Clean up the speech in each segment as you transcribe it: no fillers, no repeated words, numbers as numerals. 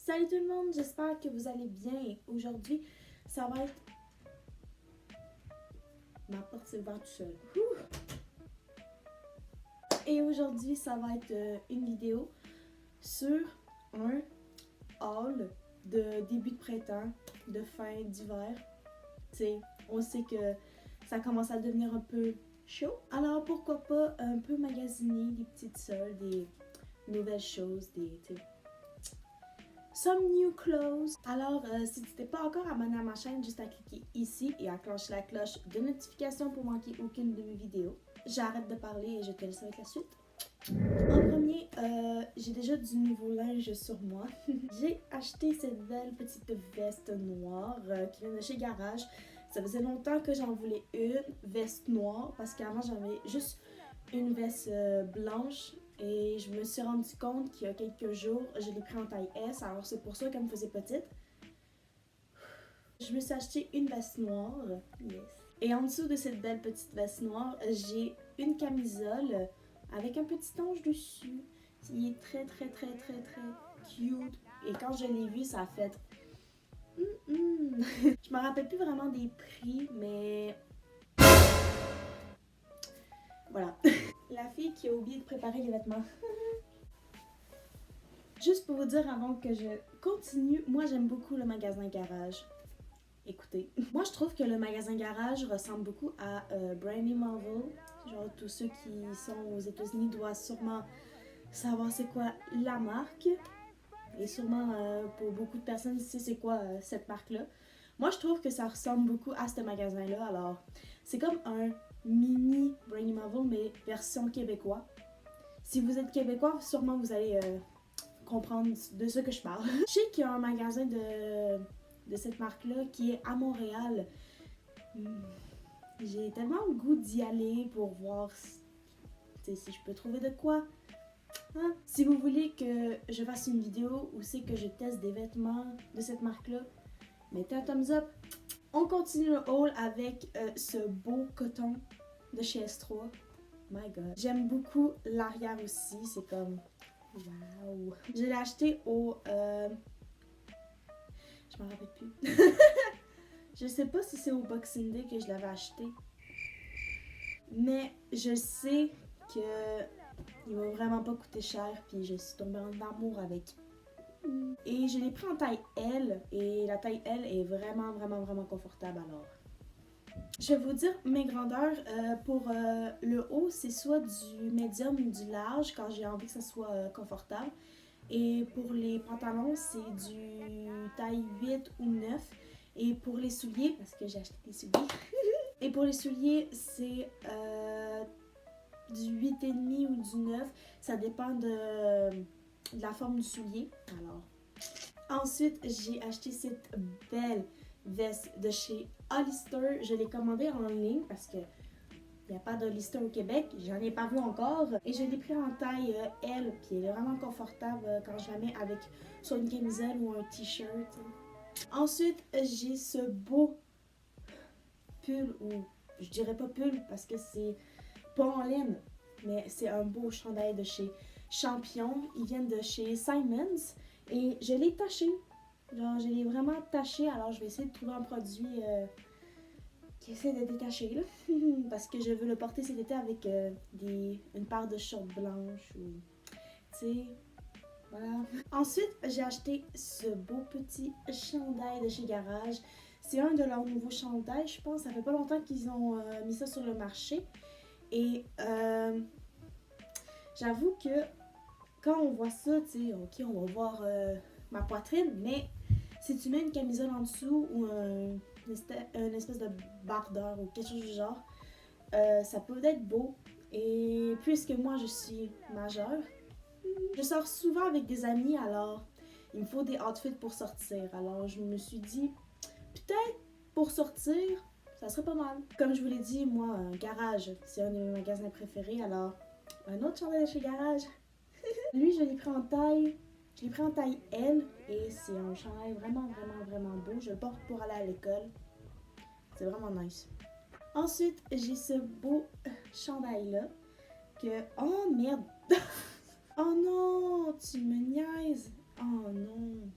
Salut tout le monde, j'espère que vous allez bien. Aujourd'hui, ça va être... Ma porte s'est ouverte tout seul. Et aujourd'hui, ça va être une vidéo sur un haul de début de printemps, de fin d'hiver. T'sais, on sait que ça commence à devenir un peu chaud. Alors pourquoi pas un peu magasiner des petites soldes, des nouvelles choses, some new clothes. Alors, si tu n'es pas encore abonné à ma chaîne, juste à cliquer ici et à clencher la cloche de notification pour manquer aucune de mes vidéos. J'arrête de parler et je te laisse avec la suite. En premier, j'ai déjà du nouveau linge sur moi. J'ai acheté cette belle petite veste noire qui vient de chez Garage. Ça faisait longtemps que j'en voulais une veste noire parce qu'avant j'avais juste une veste blanche. Et je me suis rendu compte qu'il y a quelques jours, je l'ai pris en taille S, alors c'est pour ça qu'elle me faisait petite. Je me suis acheté une veste noire, yes. Et en dessous de cette belle petite veste noire, j'ai une camisole avec un petit ange dessus. Il est très cute. Et quand je l'ai vu, ça a fait... Je me rappelle plus vraiment des prix, mais... Voilà. La fille qui a oublié de préparer les vêtements. Juste pour vous dire avant que je continue, moi j'aime beaucoup le magasin Garage. Écoutez, moi je trouve que le magasin Garage ressemble beaucoup à Brandy Marvel. Genre tous ceux qui sont aux États-Unis doivent sûrement savoir c'est quoi la marque. Et sûrement pour beaucoup de personnes, c'est quoi cette marque-là. Moi je trouve que ça ressemble beaucoup à ce magasin-là. Alors c'est comme un mini Brandy Marvel mais version québécois. Si vous êtes québécois, sûrement vous allez... comprendre de ce que je parle. Je sais qu'il y a un magasin de cette marque-là qui est à Montréal. J'ai tellement le goût d'y aller pour voir si je peux trouver de quoi. Hein? Si vous voulez que je fasse une vidéo où c'est que je teste des vêtements de cette marque-là, mettez un thumbs up. On continue le haul avec ce beau coton de chez S3. My God. J'aime beaucoup l'arrière aussi, c'est comme... Wow! Je l'ai acheté au... Je m'en rappelle plus. Je sais pas si c'est au Boxing Day que je l'avais acheté. Mais je sais que il m'a vraiment pas coûté cher. Puis je suis tombée en amour avec. Et je l'ai pris en taille L. Et la taille L est vraiment confortable alors. Je vais vous dire mes grandeurs. Pour le haut, c'est soit du médium ou du large quand j'ai envie que ça soit confortable. Et pour les pantalons, c'est du taille 8 ou 9. Et pour les souliers, parce que j'ai acheté des souliers. Et pour les souliers, c'est du 8,5 ou du 9. Ça dépend de la forme du soulier. Alors. Ensuite, j'ai acheté cette belle veste de chez Hollister. Je l'ai commandée en ligne parce que il n'y a pas d'Hollister au Québec, j'en ai pas vu encore. Et je l'ai pris en taille L, puis elle est vraiment confortable quand je la mets avec soit une camisole ou un t-shirt. Ensuite, j'ai ce beau pull, ou je dirais pas pull parce que c'est pas en laine, mais c'est un beau chandail de chez Champion. Ils viennent de chez Simons et je l'ai taché. Genre, je l'ai vraiment taché, alors je vais essayer de trouver un produit... qui essaie de détacher là parce que je veux le porter cet été avec une paire de shorts blanches ou tu sais voilà. Ensuite j'ai acheté ce beau petit chandail de chez Garage. C'est un de leurs nouveaux chandails, je pense. Ça fait pas longtemps qu'ils ont mis ça sur le marché et j'avoue que quand on voit ça, tu sais, ok, on va voir ma poitrine, mais si tu mets une camisole en dessous ou une espèce de bardeur ou quelque chose du genre, ça peut être beau. Et puisque moi je suis majeure, je sors souvent avec des amis, alors il me faut des outfits pour sortir. Alors je me suis dit, peut-être pour sortir, ça serait pas mal. Comme je vous l'ai dit, moi, Garage, c'est un de mes magasins préférés, alors un autre chandail de chez Garage. Lui, je l'ai pris en taille... Je l'ai pris en taille L et c'est un chandail vraiment beau. Je le porte pour aller à l'école. C'est vraiment nice. Ensuite, j'ai ce beau chandail là que... Oh merde! Oh non! Tu me niaises! Oh non!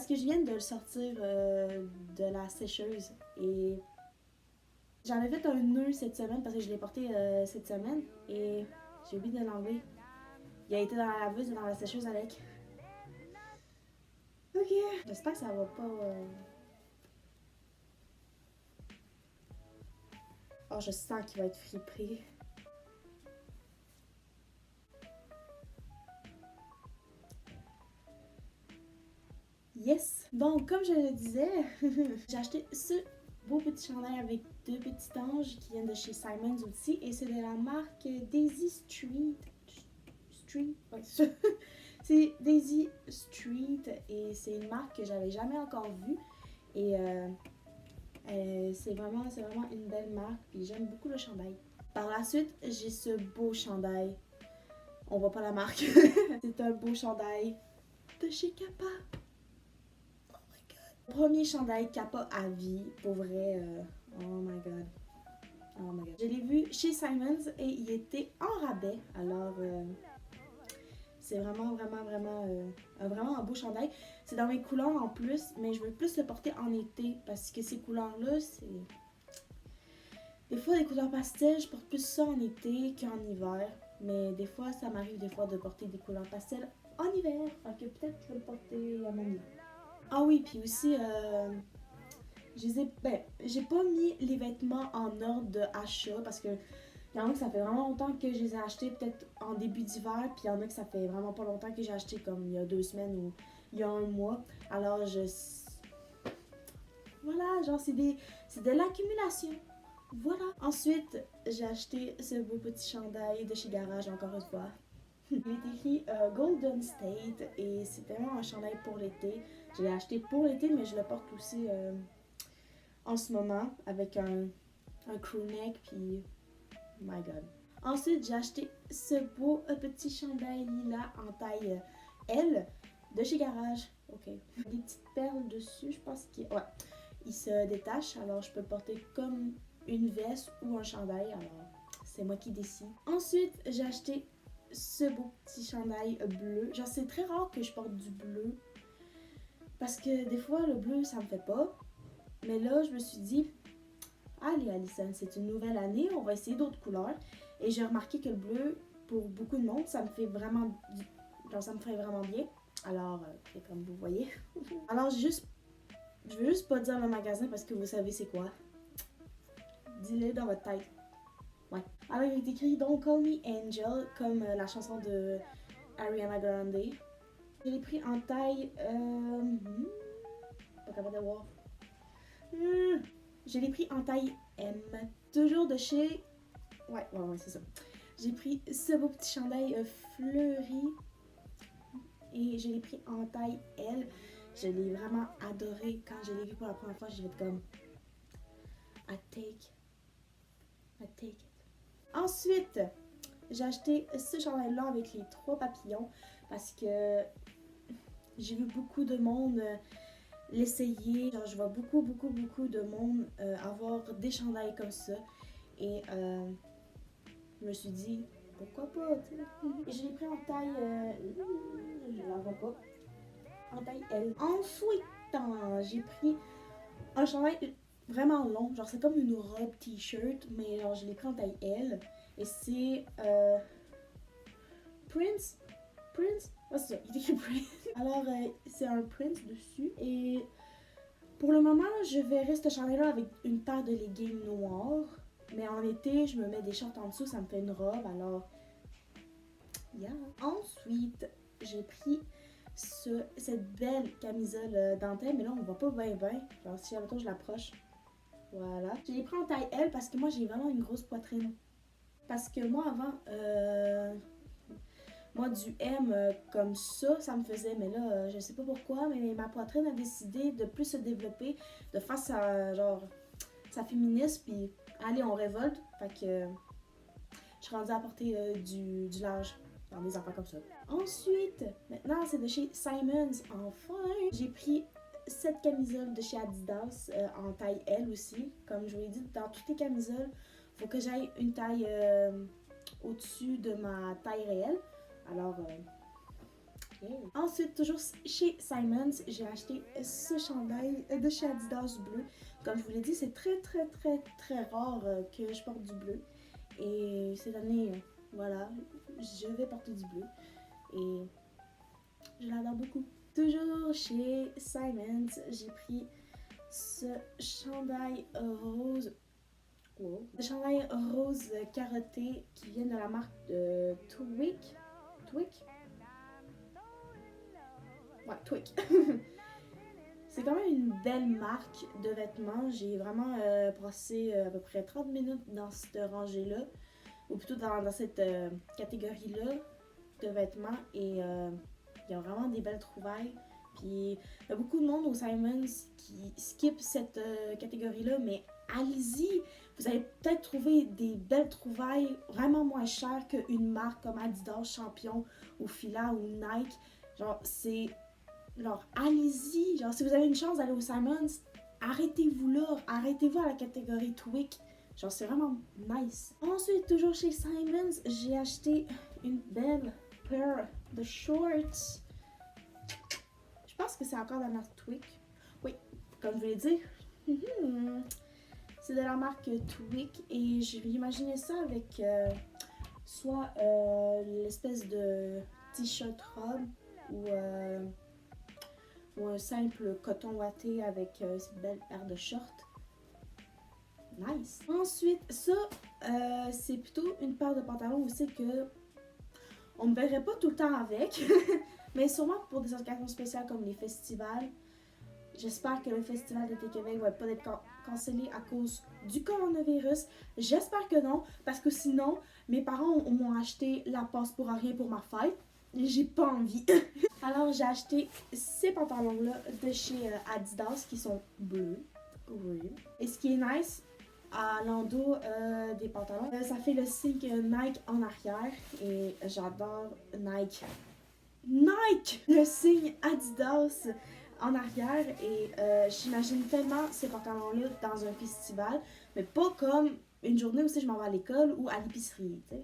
parce que je viens de le sortir de la sécheuse et j'en ai fait un nœud cette semaine parce que je l'ai porté cette semaine et j'ai oublié de l'enlever. Il a été dans la laveuse et dans la sécheuse avec. Ok. J'espère que ça va pas... Oh, je sens qu'il va être frippé. Yes! Donc, comme je le disais, j'ai acheté ce beau petit chandail avec deux petits anges qui viennent de chez Simons aussi et c'est de la marque Daisy Street. Ouais, c'est Daisy Street et c'est une marque que j'avais jamais encore vue et c'est vraiment une belle marque puis j'aime beaucoup le chandail. Par la suite, j'ai ce beau chandail. On voit pas la marque. C'est un beau chandail de chez Kappa. Oh my god. Premier chandail Kappa à vie, pour vrai. Oh my god. Oh my god. Je l'ai vu chez Simons et il était en rabais. Alors, c'est vraiment un beau chandail. C'est dans mes couleurs en plus, mais je veux plus le porter en été parce que ces couleurs-là, c'est... Des fois, des couleurs pastel, je porte plus ça en été qu'en hiver. Mais des fois, ça m'arrive des fois de porter des couleurs pastel en hiver. Fait que peut-être que je vais le porter en hiver. Ah oui, puis aussi, j'ai pas mis les vêtements en ordre de achat parce que il y en a que ça fait vraiment longtemps que je les ai achetés, peut-être en début d'hiver, puis il y en a que ça fait vraiment pas longtemps que j'ai acheté, comme il y a 2 semaines ou il y a 1 mois. Alors, voilà, genre, c'est de l'accumulation. Voilà. Ensuite, j'ai acheté ce beau petit chandail de chez Garage, encore une fois. Il est écrit Golden State et c'est vraiment un chandail pour l'été. Je l'ai acheté pour l'été, mais je le porte aussi en ce moment avec un crew neck, puis my god. Ensuite, j'ai acheté ce beau petit chandail lilas en taille L de chez Garage. Ok. Des petites perles dessus, je pense qu'il... Ouais. Il se détache, alors je peux le porter comme une veste ou un chandail, alors c'est moi qui décide. Ensuite, j'ai acheté ce beau petit chandail bleu. Genre, c'est très rare que je porte du bleu parce que des fois, le bleu, ça me fait pas. Mais là, je me suis dit, allez Alison, c'est une nouvelle année, on va essayer d'autres couleurs. Et j'ai remarqué que le bleu, pour beaucoup de monde, ça me fait vraiment, genre, ça me ferait vraiment bien. Alors, comme vous voyez. Alors, je veux juste pas dire le magasin parce que vous savez c'est quoi. Dis-le dans votre tête. Ouais. Alors, il est écrit Don't Call Me Angel, comme la chanson de Ariana Grande. Je l'ai pris en taille. Pas capable de voir. Je l'ai pris en taille M. Toujours de chez. Ouais, c'est ça. J'ai pris ce beau petit chandail fleuri. Et je l'ai pris en taille L. Je l'ai vraiment adoré. Quand je l'ai vu pour la première fois, j'ai fait comme. I take it. Ensuite, j'ai acheté ce chandail-là avec les 3 papillons parce que j'ai vu beaucoup de monde l'essayer. Genre, je vois beaucoup de monde avoir des chandails comme ça. Et je me suis dit, pourquoi pas, tu sais. Et je l'ai pris en taille... je la vois pas. En taille L. Ensuite, j'ai pris un chandail vraiment long. Genre, c'est comme une robe t-shirt, mais genre, je l'ai pris en taille L. Et c'est Prince. Oh, c'est ça, il est écrit Prince. Alors, c'est un Prince dessus. Et pour le moment, je verrai ce chandail-là avec une paire de leggings noirs. Mais en été, je me mets des shorts en dessous, ça me fait une robe. Alors, yeah. Ensuite, j'ai pris cette belle camisole dentelle. Mais là, on voit pas bien. Genre, si à je l'approche. Voilà. Je l'ai pris en taille L parce que moi, j'ai vraiment une grosse poitrine. Parce que moi, avant, moi, du M comme ça me faisait. Mais là, je sais pas pourquoi, mais ma poitrine a décidé de plus se développer, de faire sa féministe, puis allez, on révolte. Fait que je suis rendue à porter du large dans des affaires comme ça. Ensuite, maintenant, c'est de chez Simons. Enfin, j'ai pris cette camisole de chez Adidas en taille L aussi. Comme je vous l'ai dit, dans toutes les camisoles, il faut que j'aille une taille au-dessus de ma taille réelle. Alors, Ensuite, toujours chez Simons, j'ai acheté ce chandail de chez Adidas bleu. Comme je vous l'ai dit, c'est très rare que je porte du bleu. Et cette année, voilà, je vais porter du bleu. Et je l'adore beaucoup. Toujours chez Simons, j'ai pris ce chandail rose. Wow. Le chandail rose carotté qui vient de la marque de Twick. Twick? Ouais, Twick. C'est quand même une belle marque de vêtements. J'ai vraiment passé à peu près 30 minutes dans cette rangée-là, ou plutôt dans cette catégorie-là de vêtements. Et il y a vraiment des belles trouvailles. Puis il y a beaucoup de monde au Simons qui skip cette catégorie-là, mais allez-y! Vous allez peut-être trouver des belles trouvailles vraiment moins chères qu'une marque comme Adidas, Champion ou Fila ou Nike. Genre, c'est... Genre, allez-y! Genre, si vous avez une chance d'aller au Simons, arrêtez-vous là! Arrêtez-vous à la catégorie Twick. Genre, c'est vraiment nice. Ensuite, toujours chez Simons, j'ai acheté une belle paire de shorts. Je pense que c'est encore de la marque Twick. Oui, comme je vous l'ai dit. C'est de la marque Twick et je vais imaginer ça avec soit l'espèce de t-shirt robe ou un simple coton watté avec cette belle paire de shorts. Nice! Ensuite, ça, c'est plutôt une paire de pantalons aussi que on me verrait pas tout le temps avec, mais sûrement pour des occasions spéciales comme les festivals. J'espère que le Festival d'été Québec va pas être cancellé à cause du coronavirus. J'espère que non, parce que sinon, mes parents m'ont acheté la passe pour rien pour ma fête. Et j'ai pas envie. Alors, j'ai acheté ces pantalons-là de chez Adidas qui sont bleus. Oui. Et ce qui est nice, à l'endos des pantalons, ça fait le signe Nike en arrière. Et j'adore Nike. Nike! Le signe Adidas en arrière et j'imagine tellement ces pantalons-là dans un festival, mais pas comme une journée où je m'en vais à l'école ou à l'épicerie, tu sais.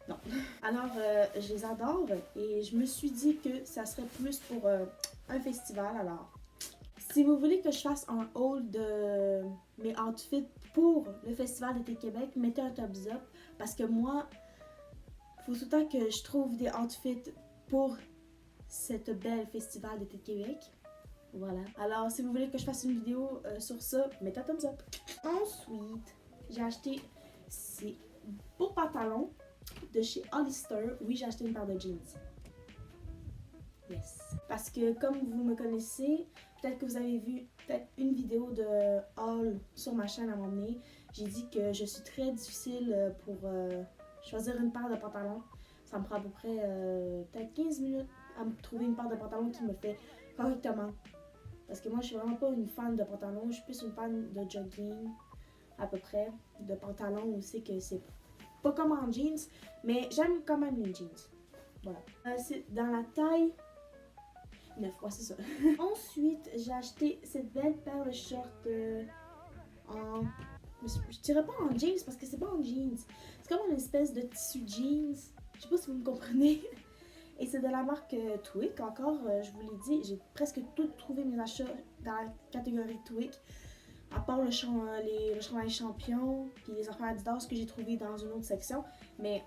Non. Alors, je les adore et je me suis dit que ça serait plus pour un festival. Alors, si vous voulez que je fasse un haul de mes outfits pour le Festival d'été Québec, mettez un thumbs up parce que moi, il faut tout le temps que je trouve des outfits pour cette belle Festival d'été Québec. Voilà. Alors, si vous voulez que je fasse une vidéo sur ça, mettez un thumbs up. Ensuite, j'ai acheté ces beaux pantalons de chez Hollister. Oui, j'ai acheté une paire de jeans. Yes. Parce que comme vous me connaissez, peut-être que vous avez vu peut-être une vidéo de haul sur ma chaîne à un moment donné. J'ai dit que je suis très difficile pour choisir une paire de pantalons. Ça me prend à peu près peut-être 15 minutes à me trouver une paire de pantalons qui me fait correctement. Parce que moi, je suis vraiment pas une fan de pantalons. Je suis plus une fan de jogging, à peu près. De pantalons aussi, que c'est pas comme en jeans. Mais j'aime quand même les jeans. Voilà. C'est dans la taille 9, ouais, c'est ça. Ensuite, j'ai acheté cette belle paire de shorts en... Je dirais pas en jeans parce que c'est pas en jeans. C'est comme une espèce de tissu jeans. Je sais pas si vous me comprenez. Et c'est de la marque Twick. Encore, je vous l'ai dit, j'ai presque tout trouvé mes achats dans la catégorie Twick. À part le chandail champion, puis les affaires Adidas que j'ai trouvé dans une autre section. Mais,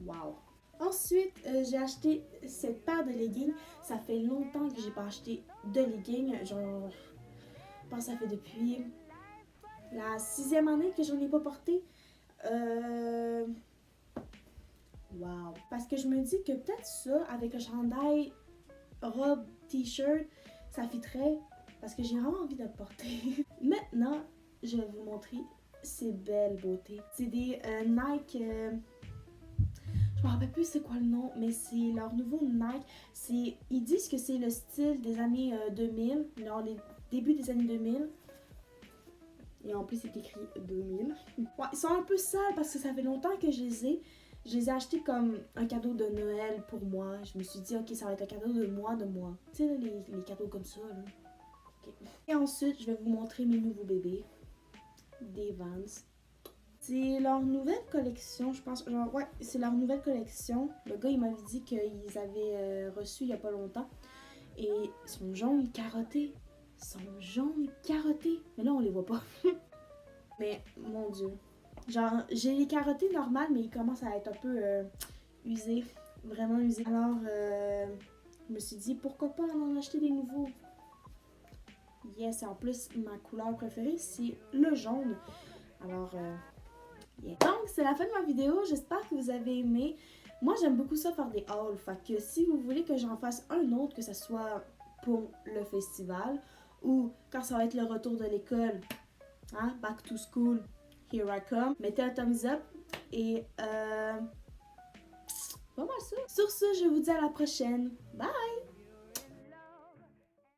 wow! Ensuite, j'ai acheté cette paire de leggings. Ça fait longtemps que j'ai pas acheté de leggings. Genre, je pense que ça fait depuis la 6e année que j'en ai pas porté. Wow! Parce que je me dis que peut-être ça, avec le chandail, robe, t-shirt, ça fitterait. Parce que j'ai vraiment envie de le porter. Maintenant, je vais vous montrer ces belles beautés. C'est des Nike... je me rappelle plus c'est quoi le nom, mais c'est leur nouveau Nike. Ils disent que c'est le style des années 2000, genre les débuts des années 2000. Et en plus, c'est écrit 2000. Ouais, ils sont un peu sales parce que ça fait longtemps que je les ai. Je les ai achetés comme un cadeau de Noël pour moi. Je me suis dit, ok, ça va être un cadeau de moi. Tu sais, les cadeaux comme ça, là. Okay. Et ensuite, je vais vous montrer mes nouveaux bébés. Des Vans. C'est leur nouvelle collection, je pense. Genre, ouais, c'est leur nouvelle collection. Le gars, il m'avait dit qu'ils avaient reçu il y a pas longtemps. Et ils sont jaunes carottés. Ils sont jaunes carottés. Mais là, on les voit pas. Mais, mon Dieu. Genre, j'ai les carottés normales, mais ils commencent à être un peu usés. Vraiment usés. Alors, je me suis dit, pourquoi pas en acheter des nouveaux? Yes, et en plus, ma couleur préférée, c'est le jaune. Alors, yeah. Donc, c'est la fin de ma vidéo. J'espère que vous avez aimé. Moi, j'aime beaucoup ça faire des hauls. Fait que si vous voulez que j'en fasse un autre, que ce soit pour le festival ou quand ça va être le retour de l'école, hein, back to school, here I come, mettez un thumbs up et pas mal ça. Sur ce, je vous dis à la prochaine. Bye!